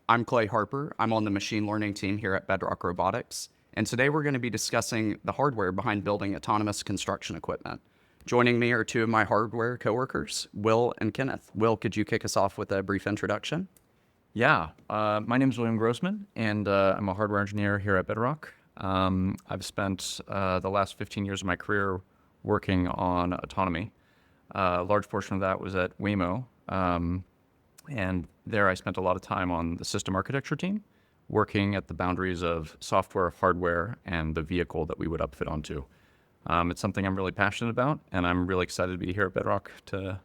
I'm Clay Harper. I'm on the machine learning team here at Bedrock Robotics. And today we're going to be discussing the hardware behind building autonomous construction equipment. Joining me are two of my hardware coworkers, Will and Kenneth. Will, could you kick us off with a brief introduction? Yeah, my name is William Grossman, and I'm a hardware engineer here at Bedrock. I've spent the last 15 years of my career working on autonomy. A large portion of that was at Waymo, and there I spent a lot of time on the system architecture team, working at the boundaries of software, hardware, and the vehicle that we would upfit onto. It's something I'm really passionate about, and I'm really excited to be here at Bedrock to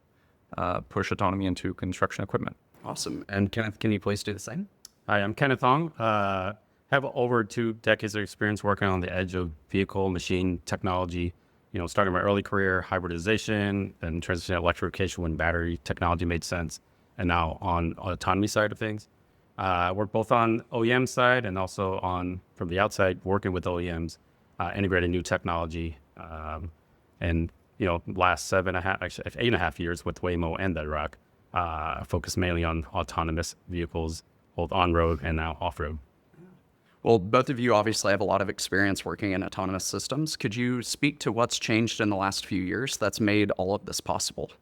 push autonomy into construction equipment. Awesome. And Kenneth, can you please do the same? Hi, I'm Kenneth Hong. Have over 2 decades of experience working on the edge of vehicle machine technology. Starting my early career, hybridization, and transitioning to electrification when battery technology made sense, and now on autonomy side of things. I work both on OEM side and also from the outside, working with OEMs, integrating new technology, and last 8.5 years with Waymo and Bedrock. Focus mainly on autonomous vehicles, both on-road and now off-road. Well, both of you obviously have a lot of experience working in autonomous systems. Could you speak to what's changed in the last few years that's made all of this possible?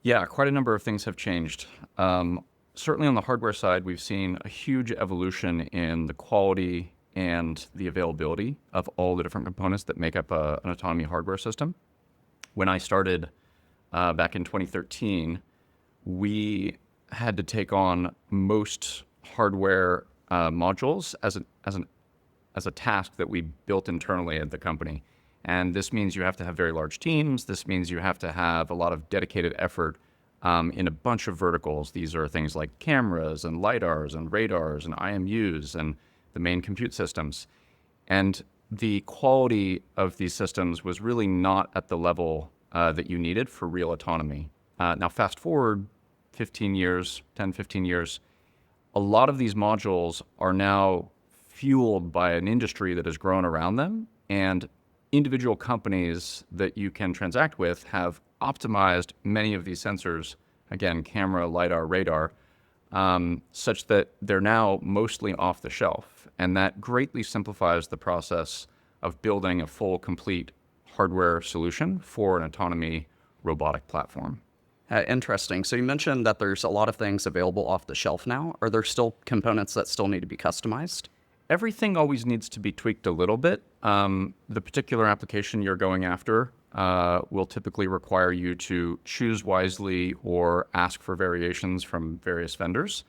Yeah, quite a number of things have changed. Certainly on the hardware side, we've seen a huge evolution in the quality and the availability of all the different components that make up an autonomy hardware system. When I started back in 2013, we had to take on most hardware modules as a task that we built internally at the company. And this means you have to have very large teams. This means you have to have a lot of dedicated effort in a bunch of verticals. These are things like cameras and LiDARs and radars and IMUs and the main compute systems. And the quality of these systems was really not at the level that you needed for real autonomy. Now, fast forward 10, 15 years, a lot of these modules are now fueled by an industry that has grown around them, and individual companies that you can transact with have optimized many of these sensors, again, camera, LiDAR, radar, such that they're now mostly off the shelf. And that greatly simplifies the process of building a full, complete hardware solution for an autonomy robotic platform. Interesting. So you mentioned that there's a lot of things available off the shelf now. Are there still components that still need to be customized? Everything always needs to be tweaked a little bit. The particular application you're going after will typically require you to choose wisely or ask for variations from various vendors.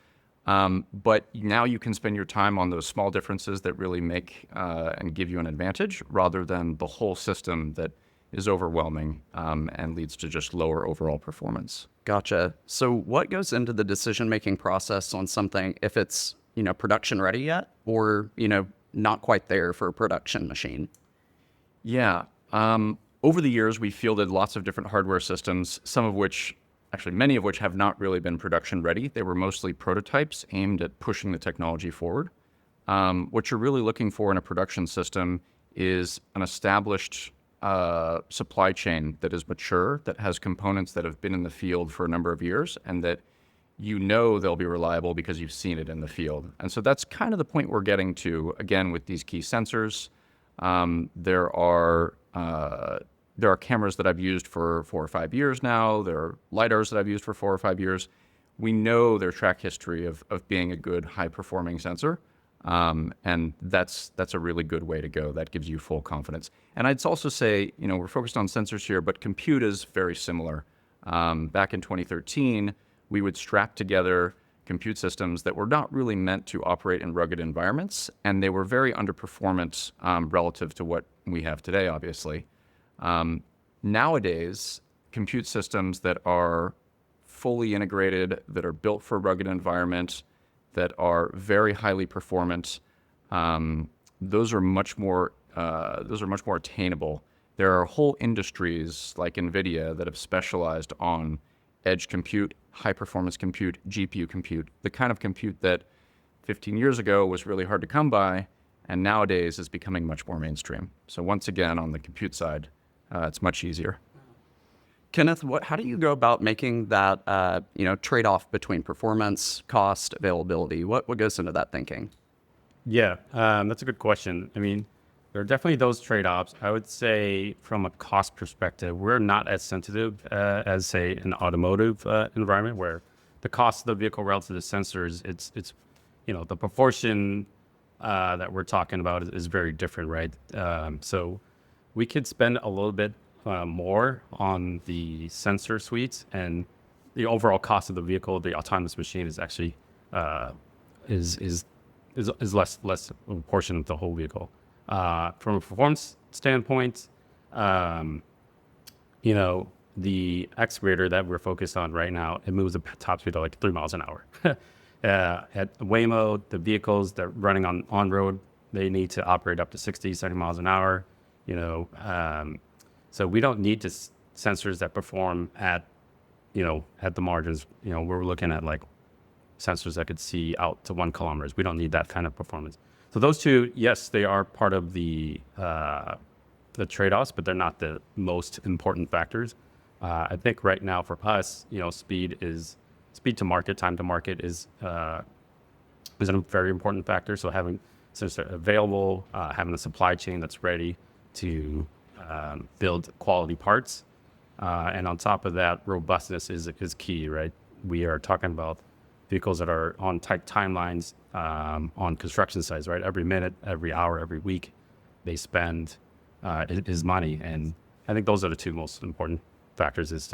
But now you can spend your time on those small differences that really make and give you an advantage rather than the whole system that is overwhelming and leads to just lower overall performance. Gotcha. So what goes into the decision-making process on something if it's, production ready yet or, not quite there for a production machine? Yeah. Over the years, we fielded lots of different hardware systems, many of which have not really been production ready. They were mostly prototypes aimed at pushing the technology forward. What you're really looking for in a production system is an established supply chain that is mature, that has components that have been in the field for a number of years, and that they'll be reliable because you've seen it in the field. And so that's kind of the point we're getting to, again, with these key sensors. There are cameras that I've used for 4 or 5 years now. There are LiDARs that I've used for 4 or 5 years. We know their track history of being a good, high-performing sensor. And that's a really good way to go. That gives you full confidence. And I'd also say, we're focused on sensors here, but compute is very similar. Back in 2013, we would strap together compute systems that were not really meant to operate in rugged environments, and they were very underperformant relative to what we have today, obviously. Nowadays, compute systems that are fully integrated, that are built for rugged environments, that are very highly performant, those are much more attainable. There are whole industries like NVIDIA that have specialized on edge compute, high performance compute, GPU compute, the kind of compute that 15 years ago was really hard to come by, and nowadays is becoming much more mainstream. So once again, on the compute side, it's much easier. Kenneth, how do you go about making that trade-off between performance, cost, availability? What goes into that thinking? Yeah, that's a good question. I mean, there are definitely those trade-offs. I would say from a cost perspective, we're not as sensitive as, say, an automotive environment where the cost of the vehicle relative to the sensors, it's the proportion that we're talking about is very different, right? So we could spend a little bit more on the sensor suites, and the overall cost of the vehicle, the autonomous machine, is actually is less of a portion of the whole vehicle. From a performance standpoint, the excavator that we're focused on right now, it moves a top speed of like 3 miles an hour. At Waymo, the vehicles that are running on road, they need to operate up to 60, 70 miles an hour. So we don't need sensors that perform at the margins. We're looking at like sensors that could see out to 1 kilometer. We don't need that kind of performance. So those two, yes, they are part of the trade-offs, but they're not the most important factors. I think right now for us, speed to market, time to market is a very important factor. So having sensors available, having a supply chain that's ready to build quality parts, and on top of that, robustness is key, right? We are talking about vehicles that are on tight timelines on construction sites, right? Every minute, every hour, every week, they spend is money, and I think those are the two most important factors: is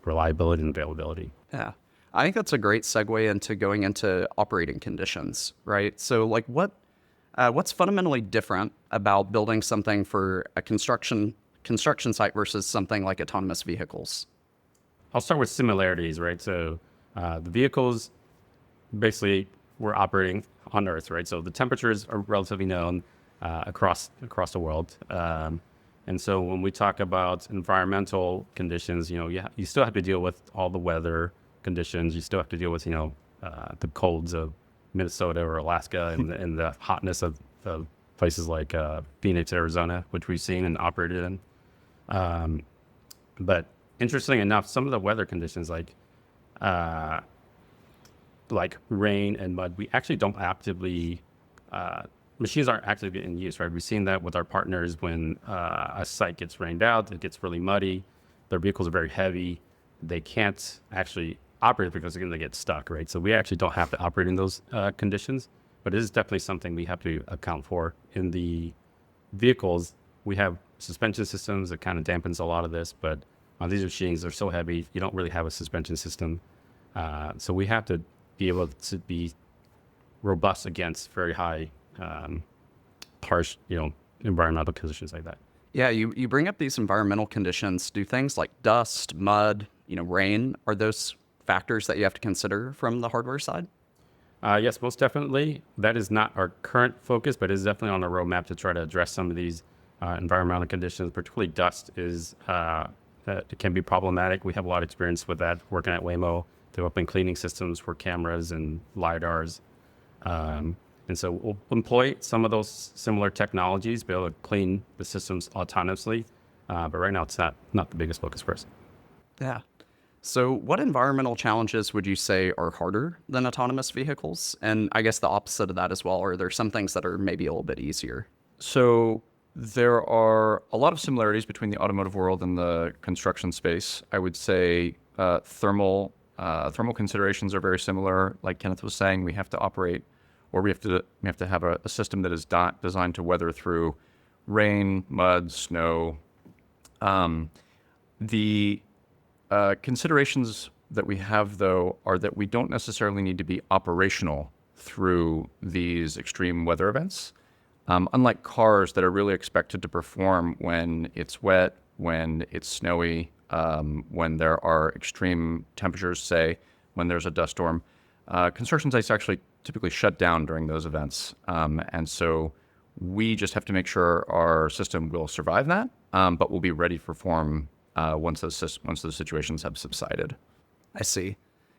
reliability and availability. Yeah. I think that's a great segue into going into operating conditions, right? So like what's fundamentally different about building something for a construction site versus something like autonomous vehicles? I'll start with similarities, right? So the vehicles, basically, we're operating on Earth, right? So the temperatures are relatively known across the world. And so when we talk about environmental conditions, you still have to deal with all the weather conditions. You still have to deal with, the colds of Minnesota or Alaska and the hotness of places like Phoenix, Arizona, which we've seen and operated in. But interestingly enough, some of the weather conditions like rain and mud, we actually don't actively, machines aren't actively in use, right? We've seen that with our partners when a site gets rained out, it gets really muddy, their vehicles are very heavy, they can't actually operate because again, they get stuck, right? So we actually don't have to operate in those conditions, but it is definitely something we have to account for. In the vehicles, we have suspension systems that kind of dampens a lot of this, but on these machines, they're so heavy, you don't really have a suspension system. So we have to be able to be robust against very high, harsh, environmental conditions like that. Yeah, you bring up these environmental conditions. Do things like dust, mud, rain, are those factors that you have to consider from the hardware side? Yes, most definitely. That is not our current focus, but is definitely on the roadmap to try to address some of these environmental conditions. Particularly dust it can be problematic. We have a lot of experience with that working at Waymo, developing cleaning systems for cameras and LiDARs. And so we'll employ some of those similar technologies, be able to clean the systems autonomously. But right now, it's not the biggest focus for us. Yeah. So what environmental challenges would you say are harder than autonomous vehicles? And I guess the opposite of that as well. Are there some things that are maybe a little bit easier? So there are a lot of similarities between the automotive world and the construction space. I would say thermal considerations are very similar. Like Kenneth was saying, we have to operate, or we have to have a system that is designed to weather through rain, mud, snow. The considerations that we have, though, are that we don't necessarily need to be operational through these extreme weather events. Unlike cars that are really expected to perform when it's wet, when it's snowy, when there are extreme temperatures, say, when there's a dust storm, construction sites actually typically shut down during those events. And so we just have to make sure our system will survive that, but will be ready for form once those situations have subsided. I see.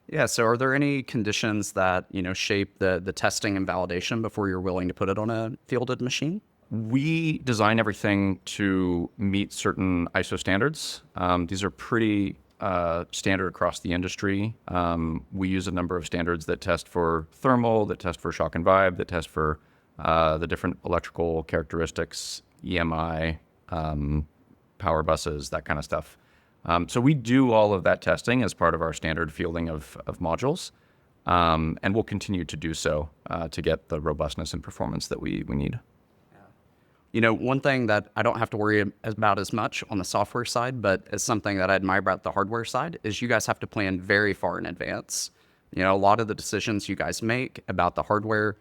Yeah. So are there any conditions that, shape the testing and validation before you're willing to put it on a fielded machine? We design everything to meet certain ISO standards. These are pretty standard across the industry. We use a number of standards that test for thermal, that test for shock and vibe, that test for the different electrical characteristics, EMI, power buses, that kind of stuff. So we do all of that testing as part of our standard fielding of modules, and we'll continue to do so to get the robustness and performance that we need. You know, one thing that I don't have to worry about as much on the software side, but is something that I admire about the hardware side, is you guys have to plan very far in advance. You know, a lot of the decisions you guys make about the hardware,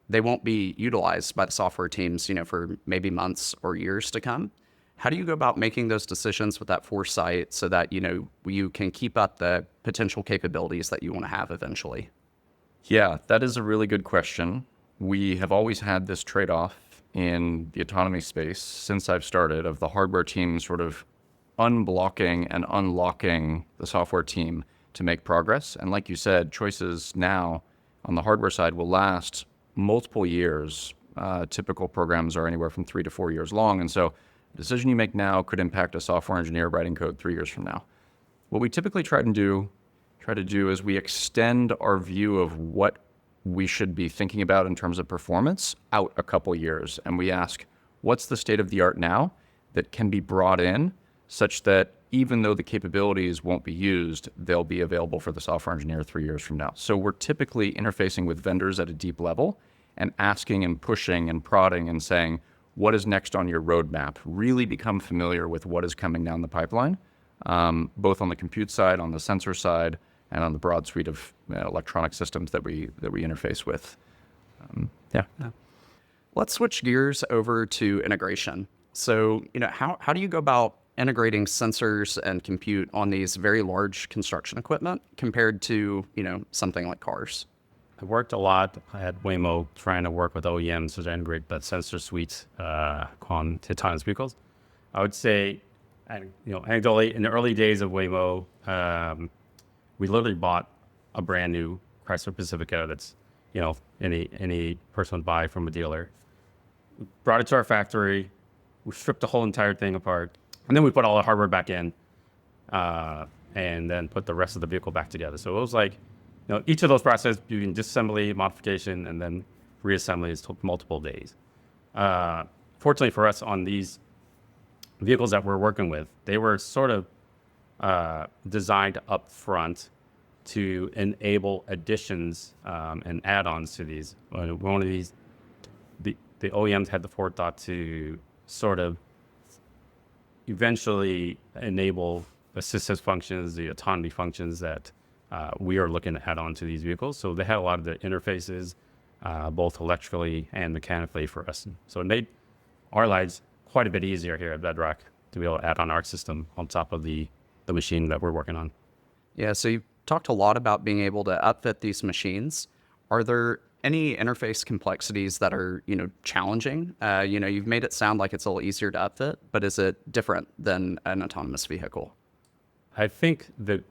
they won't be utilized by the software teams, you know, for maybe months or years to come. How do you go about making those decisions with that foresight so that, you know, you can keep up the potential capabilities that you want to have eventually? Yeah, that is a really good question. We have always had this trade-off in the autonomy space since I've started, of the hardware team sort of unblocking and unlocking the software team to make progress. And like you said, choices now on the hardware side will last multiple years. Typical programs are anywhere from 3 to 4 years long. And so a decision you make now could impact a software engineer writing code 3 years from now. What we typically try to do is we extend our view of what we should be thinking about in terms of performance out a couple years. And we ask, what's the state of the art now that can be brought in such that even though the capabilities won't be used, they'll be available for the software engineer 3 years from now. So we're typically interfacing with vendors at a deep level and asking and pushing and prodding and saying, what is next on your roadmap? Really become familiar with what is coming down the pipeline, both on the compute side, on the sensor side, and on the broad suite of electronic systems that we interface with. Yeah. Let's switch gears over to integration. So, you know, how do you go about integrating sensors and compute on these very large construction equipment compared to, you know, something like cars? I worked a lot at Waymo trying to work with OEMs to integrate that sensor suite on autonomous vehicles. I would say, anecdotally, in the early days of Waymo, we literally bought a brand new Chrysler Pacifica that's, you know, any person would buy from a dealer. We brought it to our factory. We stripped the whole entire thing apart. And then we put all the hardware back in and then put the rest of the vehicle back together. So it was like, you know, each of those processes, you can disassembly, modification, and then reassembly took multiple days. Fortunately for us, on these vehicles that we're working with, they were sort of designed up front to enable additions and add-ons to these. One of these, the OEMs had the forethought to sort of eventually enable assistance functions, the autonomy functions that we are looking to add on to these vehicles. So they had a lot of the interfaces, both electrically and mechanically for us. So it made our lives quite a bit easier here at Bedrock to be able to add on our system on top of the machine that we're working on. Yeah, so you talked a lot about being able to upfit these machines. Are there any interface complexities that are, you know, challenging? You know, you've made it sound like it's a little easier to upfit, but is it different than an autonomous vehicle? I think the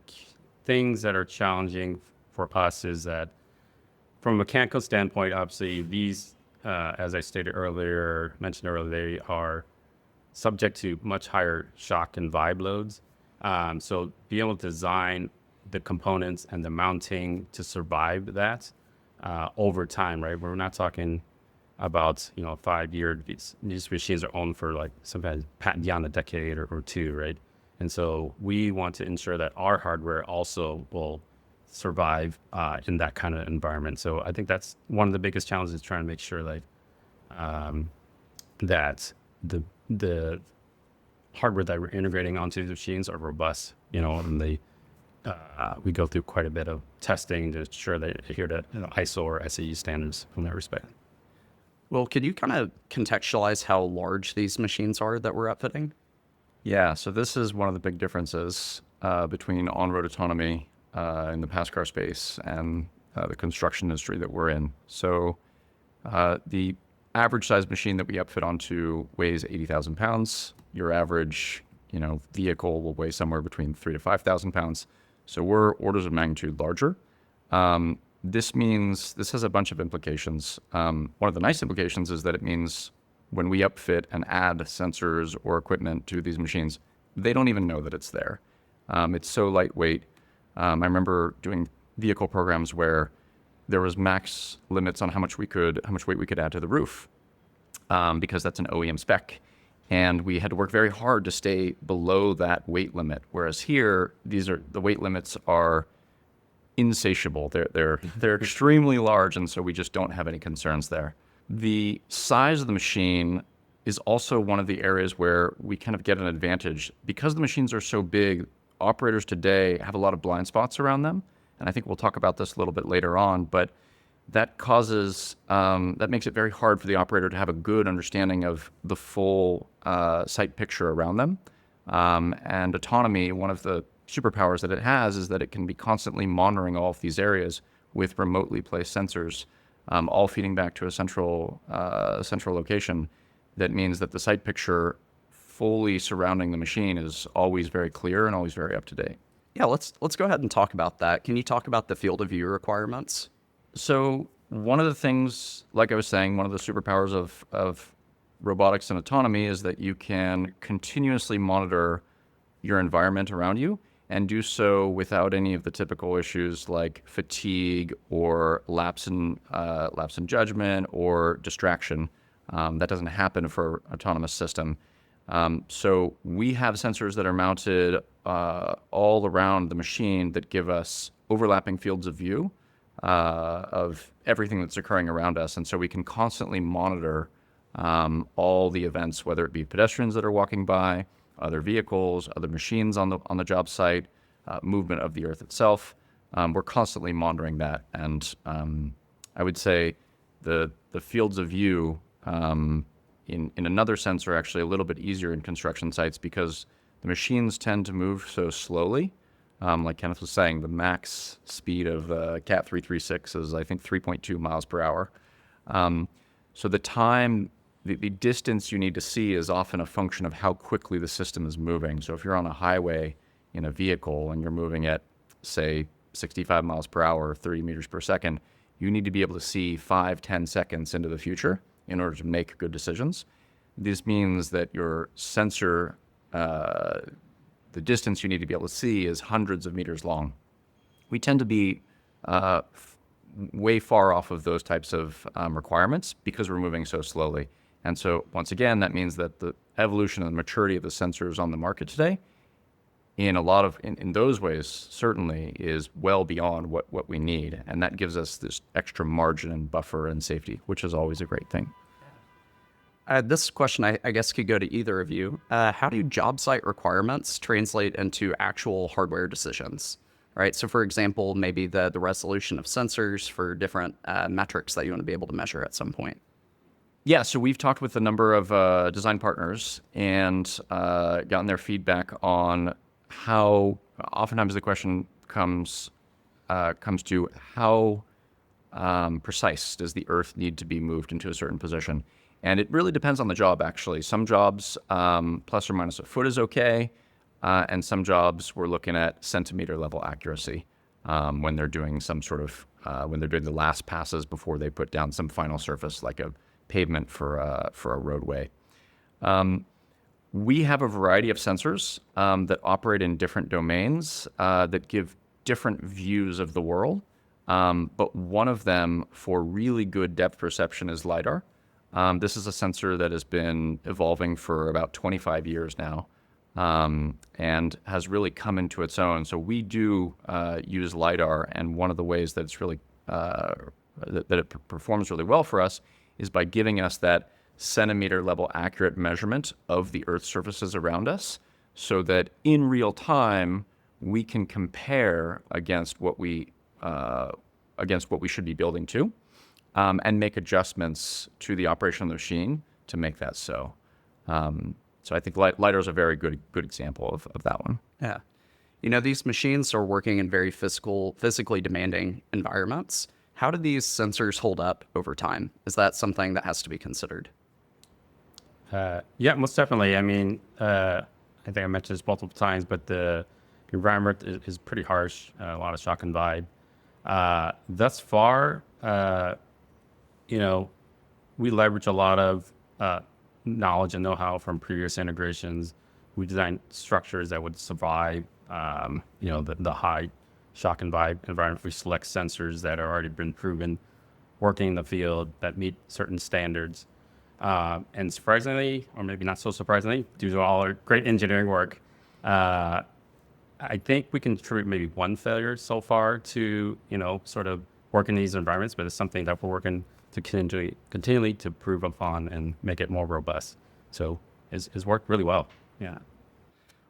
things that are challenging for us is that from a mechanical standpoint, obviously these, as I mentioned earlier, they are subject to much higher shock and vibe loads. So being able to design the components and the mounting to survive that over time, right? We're not talking about, you know, 5 year, these machines are owned for like sometimes beyond a decade or two, right? And so we want to ensure that our hardware also will survive in that kind of environment. So I think that's one of the biggest challenges, is trying to make sure like that the hardware that we're integrating onto the machines are robust, you know, and we go through quite a bit of testing to ensure they adhere to, you know, ISO or SAE standards from that respect. Well, could you kind of contextualize how large these machines are that we're upfitting? Yeah, so this is one of the big differences between on-road autonomy in the pass car space and the construction industry that we're in. So the average size machine that we upfit onto weighs 80,000 pounds. Your average, you know, vehicle will weigh somewhere between 3,000 to 5,000 pounds. So we're orders of magnitude larger. This has a bunch of implications. One of the nice implications is that it means when we upfit and add sensors or equipment to these machines, they don't even know that it's there. It's so lightweight. I remember doing vehicle programs where there was max limits on how much weight we could add to the roof, because that's an OEM spec. And we had to work very hard to stay below that weight limit. Whereas here, the weight limits are insatiable. They're extremely large, and so we just don't have any concerns there. The size of the machine is also one of the areas where we kind of get an advantage. Because the machines are so big, operators today have a lot of blind spots around them. And I think we'll talk about this a little bit later on, but that makes it very hard for the operator to have a good understanding of the full site picture around them. And autonomy, one of the superpowers that it has is that it can be constantly monitoring all of these areas with remotely placed sensors, all feeding back to a central location. That means that the site picture fully surrounding the machine is always very clear and always very up to date. Yeah, let's go ahead and talk about that. Can you talk about the field of view requirements? So one of the things, like I was saying, one of the superpowers of robotics and autonomy is that you can continuously monitor your environment around you and do so without any of the typical issues like fatigue or lapse in judgment or distraction. That doesn't happen for an autonomous system. So we have sensors that are mounted all around the machine that give us overlapping fields of view of everything that's occurring around us. And so we can constantly monitor all the events, whether it be pedestrians that are walking by, other vehicles, other machines on the job site, movement of the earth itself. We're constantly monitoring that. And I would say the fields of view in another sense are actually a little bit easier in construction sites because the machines tend to move so slowly. Like Kenneth was saying, the max speed of Cat 336 is, I think, 3.2 miles per hour. So the distance you need to see is often a function of how quickly the system is moving. So if you're on a highway in a vehicle and you're moving at, say, 65 miles per hour, 30 meters per second, you need to be able to see 5-10 seconds into the future in order to make good decisions. This means that your sensor, the distance you need to be able to see is hundreds of meters long. We tend to be way far off of those types of requirements because we're moving so slowly. And so once again, that means that the evolution and the maturity of the sensors on the market today, in those ways, certainly is well beyond what we need. And that gives us this extra margin and buffer and safety, which is always a great thing. This question, I guess, could go to either of you. How do job site requirements translate into actual hardware decisions? Right. So, for example, maybe the resolution of sensors for different metrics that you want to be able to measure at some point. Yeah, so we've talked with a number of design partners and gotten their feedback on how. Oftentimes, the question comes to how precise does the Earth need to be moved into a certain position. And it really depends on the job, actually. Some jobs, plus or minus a foot is okay. And some jobs, we're looking at centimeter level accuracy when they're doing when they're doing the last passes before they put down some final surface, like a pavement for a roadway. We have a variety of sensors that operate in different domains that give different views of the world. But one of them for really good depth perception is LiDAR. This is a sensor that has been evolving for about 25 years now and has really come into its own. So we do use LiDAR, and one of the ways that it's really that it performs really well for us is by giving us that centimeter level accurate measurement of the Earth's surfaces around us, so that in real time we can compare against what we should be building to. And make adjustments to the operation of the machine to make that so. So I think LiDAR is a very good example of that one. Yeah. These machines are working in very physically demanding environments. How do these sensors hold up over time? Is that something that has to be considered? Yeah, most definitely. I mean, I think I mentioned this multiple times, but the environment is pretty harsh, a lot of shock and vibe. Thus far, we leverage a lot of knowledge and know-how from previous integrations. We designed structures that would survive, the high shock and vibe environment. We select sensors that have already been proven working in the field that meet certain standards. And surprisingly, or maybe not so surprisingly, due to all our great engineering work, I think we can contribute maybe one failure so far to, sort of work in these environments, but it's something that we're working to continually to improve upon and make it more robust. So it's worked really well. Yeah.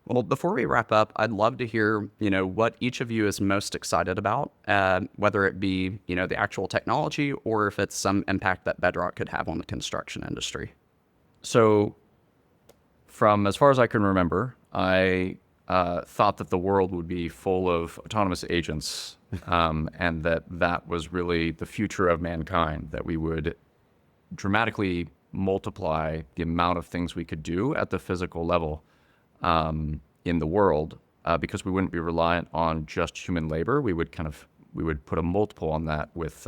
Well, before we wrap up, I'd love to hear, what each of you is most excited about, whether it be, the actual technology or if it's some impact that Bedrock could have on the construction industry. So from as far as I can remember, I thought that the world would be full of autonomous agents, and that was really the future of mankind, that we would dramatically multiply the amount of things we could do at the physical level in the world, because we wouldn't be reliant on just human labor. We would put a multiple on that with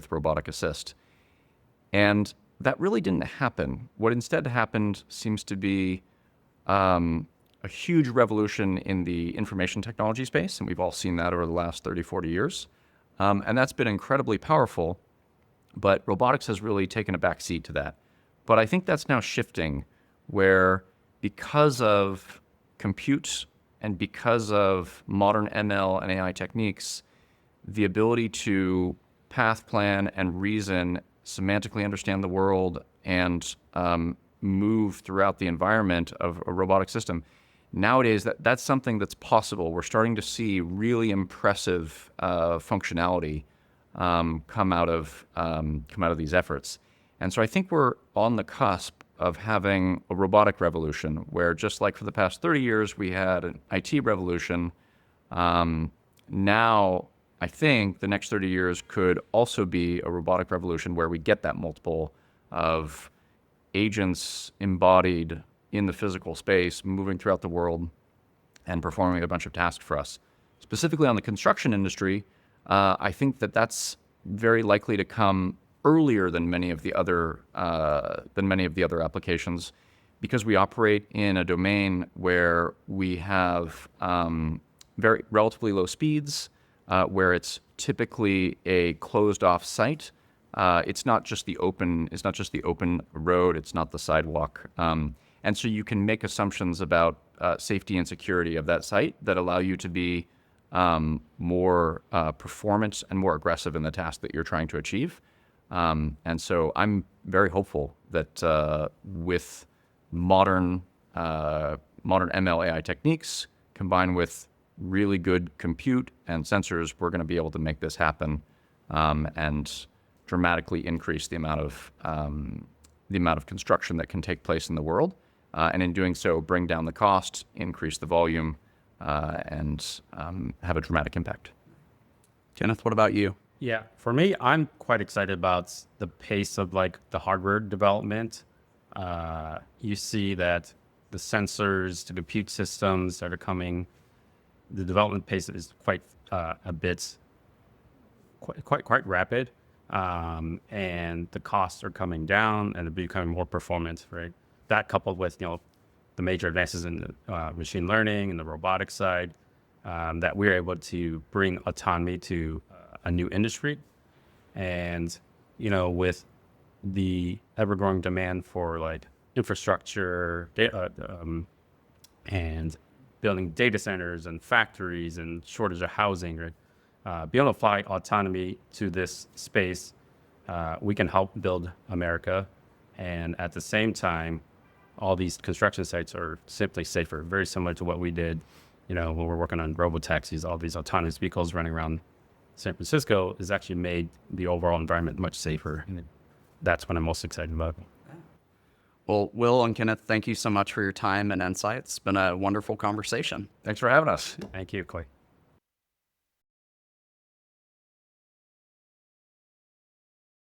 robotic assist. And that really didn't happen. What instead happened seems to be a huge revolution in the information technology space, and we've all seen that over the last 30, 40 years. And that's been incredibly powerful, but robotics has really taken a back seat to that. But I think that's now shifting, where because of compute and because of modern ML and AI techniques, the ability to path plan and reason, semantically understand the world, and move throughout the environment of a robotic system, nowadays that's something that's possible. We're starting to see really impressive functionality come out of these efforts. And so I think we're on the cusp of having a robotic revolution, where just like for the past 30 years we had an IT revolution, now I think the next 30 years could also be a robotic revolution, where we get that multiple of agents embodied in the physical space, moving throughout the world and performing a bunch of tasks for us. Specifically on the construction industry, I think that's very likely to come earlier than many of the other applications, because we operate in a domain where we have very relatively low speeds, where it's typically a closed off site. It's not just the open road. It's not the sidewalk. And so you can make assumptions about safety and security of that site that allow you to be more performant and more aggressive in the task that you're trying to achieve. And so I'm very hopeful that with modern ML AI techniques combined with really good compute and sensors, we're going to be able to make this happen, and dramatically increase the amount of construction that can take place in the world, and in doing so, bring down the cost, increase the volume, and have a dramatic impact. Kenneth, what about you? Yeah, for me, I'm quite excited about the pace of the hardware development. You see that the sensors, the compute systems that are coming, the development pace is quite rapid, and the costs are coming down and becoming more performant, right? That coupled with the major advances in machine learning and the robotics side, that we're able to bring autonomy to a new industry. And with the ever-growing demand for infrastructure, and building data centers and factories and shortage of housing, right? Be able to apply autonomy to this space, we can help build America. And at the same time, all these construction sites are simply safer, very similar to what we did, when we're working on robotaxis. All these autonomous vehicles running around San Francisco has actually made the overall environment much safer. And that's what I'm most excited about. Well, Will and Kenneth, thank you so much for your time and insights. It's been a wonderful conversation. Thanks for having us. Thank you, Clay.